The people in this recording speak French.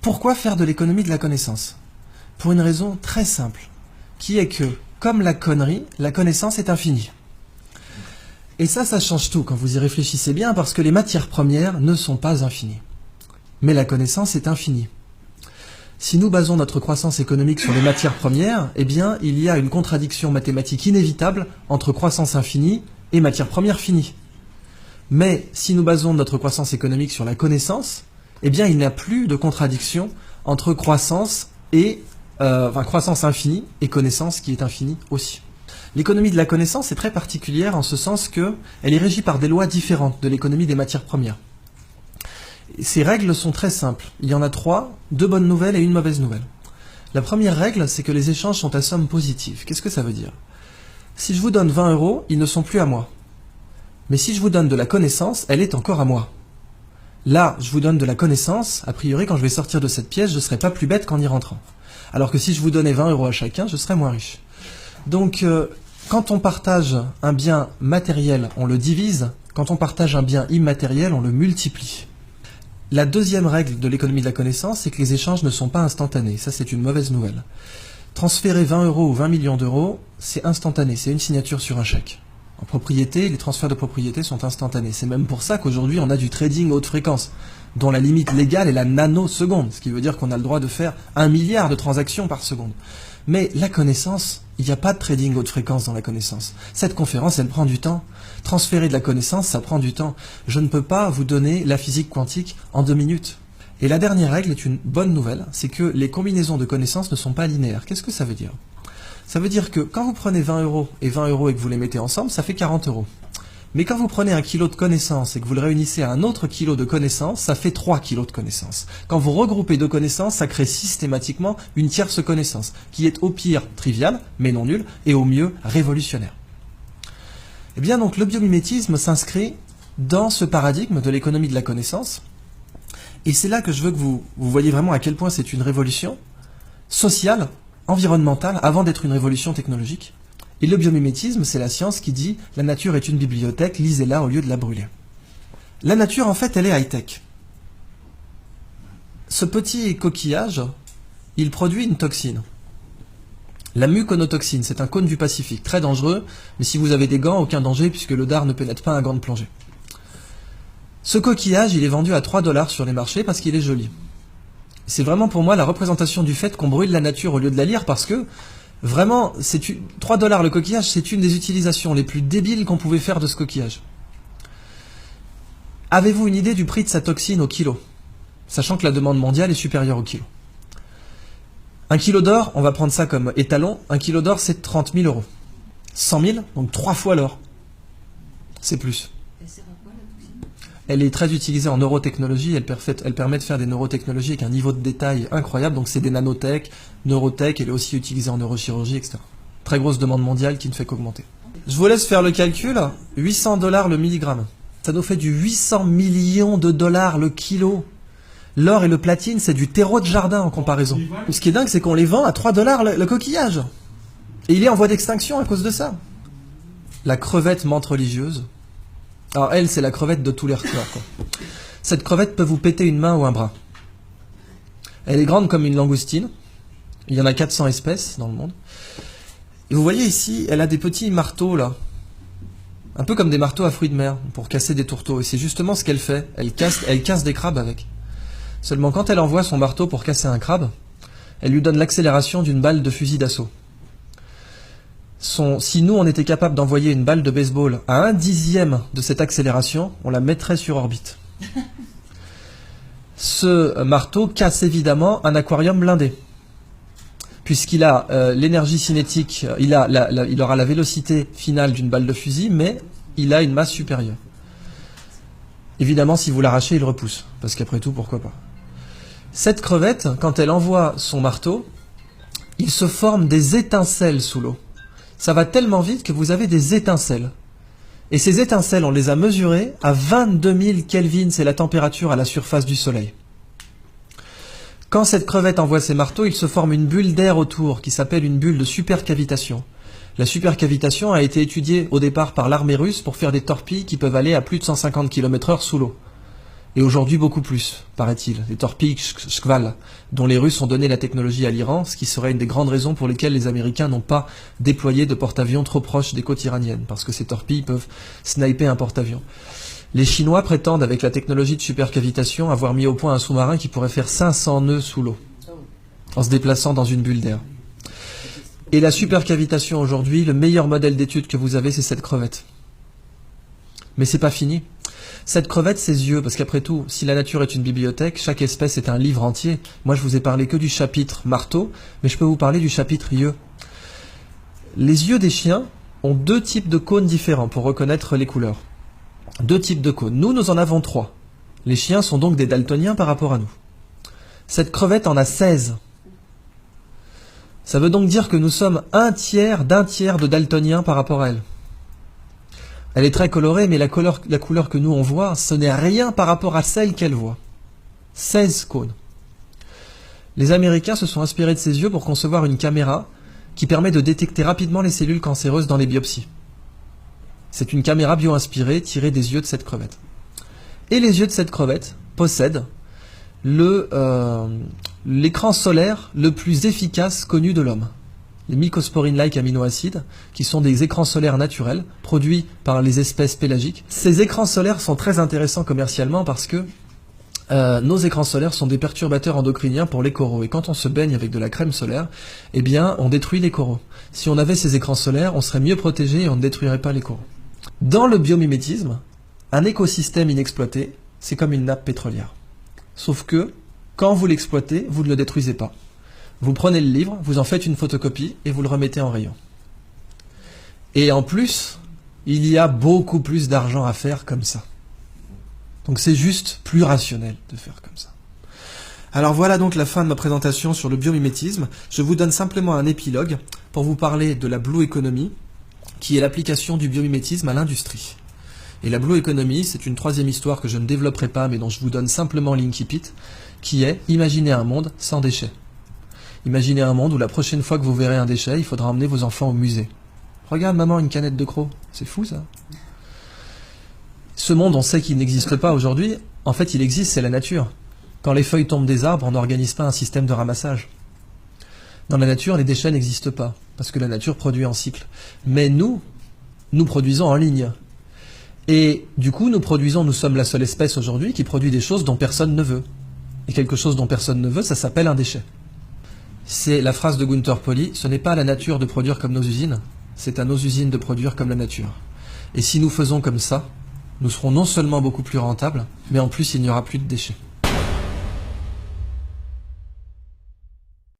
Pourquoi faire de l'économie de la connaissance? Pour une raison très simple, qui est que, comme la connerie, la connaissance est infinie. Et ça change tout quand vous y réfléchissez bien, parce que les matières premières ne sont pas infinies. Mais la connaissance est infinie. Si nous basons notre croissance économique sur les matières premières, eh bien, il y a une contradiction mathématique inévitable entre croissance infinie et matières premières finies. Mais si nous basons notre croissance économique sur la connaissance, eh bien, il n'y a plus de contradiction entre croissance et croissance infinie et connaissance qui est infinie aussi. L'économie de la connaissance est très particulière en ce sens qu'elle est régie par des lois différentes de l'économie des matières premières. Ces règles sont très simples. Il y en a 3, 2 bonnes nouvelles et une mauvaise nouvelle. La première règle, c'est que les échanges sont à somme positive. Qu'est-ce que ça veut dire? Si je vous donne 20 €, ils ne sont plus à moi. Mais si je vous donne de la connaissance, elle est encore à moi. Là, je vous donne de la connaissance, a priori, quand je vais sortir de cette pièce, je ne serai pas plus bête qu'en y rentrant. Alors que si je vous donnais 20 € à chacun, je serais moins riche. Donc, quand on partage un bien matériel, on le divise. Quand on partage un bien immatériel, on le multiplie. La deuxième règle de l'économie de la connaissance, c'est que les échanges ne sont pas instantanés. Ça, c'est une mauvaise nouvelle. Transférer 20 € ou 20 millions d'euros, c'est instantané, c'est une signature sur un chèque. En propriété, les transferts de propriété sont instantanés. C'est même pour ça qu'aujourd'hui, on a du trading haute fréquence, dont la limite légale est la nanoseconde, ce qui veut dire qu'on a le droit de faire 1 milliard de transactions par seconde. Mais la connaissance, il n'y a pas de trading haute fréquence dans la connaissance. Cette conférence, elle prend du temps. Transférer de la connaissance, ça prend du temps. Je ne peux pas vous donner la physique quantique en 2 minutes. Et la dernière règle est une bonne nouvelle, c'est que les combinaisons de connaissances ne sont pas linéaires. Qu'est-ce que ça veut dire? Ça veut dire que quand vous prenez 20 € et 20 € et que vous les mettez ensemble, ça fait 40 €. Mais quand vous prenez 1 kilo de connaissances et que vous le réunissez à un autre kilo de connaissances, ça fait 3 kilos de connaissances. Quand vous regroupez 2 connaissances, ça crée systématiquement une tierce connaissance, qui est au pire triviale, mais non nulle, et au mieux révolutionnaire. Eh bien donc le biomimétisme s'inscrit dans ce paradigme de l'économie de la connaissance, et c'est là que je veux que vous voyez vraiment à quel point c'est une révolution sociale, environnementale, avant d'être une révolution technologique. Et le biomimétisme, c'est la science qui dit « la nature est une bibliothèque, lisez-la au lieu de la brûler ». La nature, en fait, elle est high-tech. Ce petit coquillage, il produit une toxine. La muconotoxine, c'est un cône du Pacifique, très dangereux, mais si vous avez des gants, aucun danger, puisque le dard ne pénètre pas un gant de plongée. Ce coquillage, il est vendu à 3 $ sur les marchés parce qu'il est joli. C'est vraiment pour moi la représentation du fait qu'on brûle la nature au lieu de la lire, parce que vraiment, 3 $ le coquillage, c'est une des utilisations les plus débiles qu'on pouvait faire de ce coquillage. Avez-vous une idée du prix de sa toxine au kilo? Sachant que la demande mondiale est supérieure au kilo. 1 kilo d'or, on va prendre ça comme étalon, 1 kilo d'or c'est 30 000 €. 100 000, donc 3 fois l'or. C'est plus. Elle est très utilisée en neurotechnologie, elle permet de faire des neurotechnologies avec un niveau de détail incroyable, donc c'est des nanotech, neurotech, elle est aussi utilisée en neurochirurgie, etc. Très grosse demande mondiale qui ne fait qu'augmenter. Je vous laisse faire le calcul, 800 $ le milligramme. Ça nous fait du 800 millions de dollars le kilo. L'or et le platine, c'est du terreau de jardin en comparaison. Ce qui est dingue, c'est qu'on les vend à 3 $ le coquillage. Et il est en voie d'extinction à cause de ça. La crevette menthe religieuse. Alors elle, c'est la crevette de tous les records, quoi. Cette crevette peut vous péter une main ou un bras. Elle est grande comme une langoustine. Il y en a 400 espèces dans le monde. Et vous voyez ici, elle a des petits marteaux là. Un peu comme des marteaux à fruits de mer pour casser des tourteaux. Et c'est justement ce qu'elle fait. Elle casse des crabes avec. Seulement quand elle envoie son marteau pour casser un crabe, elle lui donne l'accélération d'une balle de fusil d'assaut. Si nous, on était capable d'envoyer une balle de baseball à 1/10 de cette accélération, on la mettrait sur orbite. Ce marteau casse évidemment un aquarium blindé, puisqu'il a l'énergie cinétique, il aura la vélocité finale d'une balle de fusil, mais il a une masse supérieure. Évidemment, si vous l'arrachez, il repousse, parce qu'après tout, pourquoi pas. Cette crevette, quand elle envoie son marteau, il se forme des étincelles sous l'eau. Ça va tellement vite que vous avez des étincelles. Et ces étincelles, on les a mesurées à 22 000 Kelvin, c'est la température à la surface du Soleil. Quand cette crevette envoie ses marteaux, il se forme une bulle d'air autour qui s'appelle une bulle de supercavitation. La supercavitation a été étudiée au départ par l'armée russe pour faire des torpilles qui peuvent aller à plus de 150 km/h sous l'eau. Et aujourd'hui beaucoup plus, paraît-il. Les torpilles Shkval, dont les Russes ont donné la technologie à l'Iran, ce qui serait une des grandes raisons pour lesquelles les Américains n'ont pas déployé de porte-avions trop proches des côtes iraniennes, parce que ces torpilles peuvent sniper un porte-avions. Les Chinois prétendent, avec la technologie de supercavitation, avoir mis au point un sous-marin qui pourrait faire 500 nœuds sous l'eau, en se déplaçant dans une bulle d'air. Et la supercavitation aujourd'hui, le meilleur modèle d'étude que vous avez, c'est cette crevette. Mais c'est pas fini. Cette crevette, ses yeux, parce qu'après tout, si la nature est une bibliothèque, chaque espèce est un livre entier. Moi, je vous ai parlé que du chapitre marteau, mais je peux vous parler du chapitre yeux. Les yeux des chiens ont 2 types de cônes différents pour reconnaître les couleurs. 2 types de cônes. Nous en avons 3. Les chiens sont donc des daltoniens par rapport à nous. Cette crevette en a 16. Ça veut donc dire que nous sommes un tiers d'un tiers de daltoniens par rapport à elle. Elle est très colorée, mais la couleur que nous on voit, ce n'est rien par rapport à celle qu'elle voit. 16 cônes. Les Américains se sont inspirés de ces yeux pour concevoir une caméra qui permet de détecter rapidement les cellules cancéreuses dans les biopsies. C'est une caméra bio-inspirée tirée des yeux de cette crevette. Et les yeux de cette crevette possèdent l'écran solaire le plus efficace connu de l'homme. Les mycosporine-like aminoacides, qui sont des écrans solaires naturels, produits par les espèces pélagiques. Ces écrans solaires sont très intéressants commercialement parce que nos écrans solaires sont des perturbateurs endocriniens pour les coraux. Et quand on se baigne avec de la crème solaire, eh bien, on détruit les coraux. Si on avait ces écrans solaires, on serait mieux protégé et on ne détruirait pas les coraux. Dans le biomimétisme, un écosystème inexploité, c'est comme une nappe pétrolière. Sauf que, quand vous l'exploitez, vous ne le détruisez pas. Vous prenez le livre, vous en faites une photocopie et vous le remettez en rayon. Et en plus, il y a beaucoup plus d'argent à faire comme ça. Donc c'est juste plus rationnel de faire comme ça. Alors voilà donc la fin de ma présentation sur le biomimétisme. Je vous donne simplement un épilogue pour vous parler de la Blue Economy, qui est l'application du biomimétisme à l'industrie. Et la Blue Economy, c'est une 3e histoire que je ne développerai pas, mais dont je vous donne simplement l'incipit, qui est imaginer un monde sans déchets. Imaginez un monde où la prochaine fois que vous verrez un déchet, il faudra emmener vos enfants au musée. Regarde maman, une canette de crocs. C'est fou ça. Ce monde, on sait qu'il n'existe pas aujourd'hui. En fait, il existe, c'est la nature. Quand les feuilles tombent des arbres, on n'organise pas un système de ramassage. Dans la nature, les déchets n'existent pas, parce que la nature produit en cycle. Mais nous produisons en ligne. Et du coup, nous sommes la seule espèce aujourd'hui qui produit des choses dont personne ne veut. Et quelque chose dont personne ne veut, ça s'appelle un déchet. C'est la phrase de Gunther Pauli, ce n'est pas à la nature de produire comme nos usines, c'est à nos usines de produire comme la nature. Et si nous faisons comme ça, nous serons non seulement beaucoup plus rentables, mais en plus il n'y aura plus de déchets.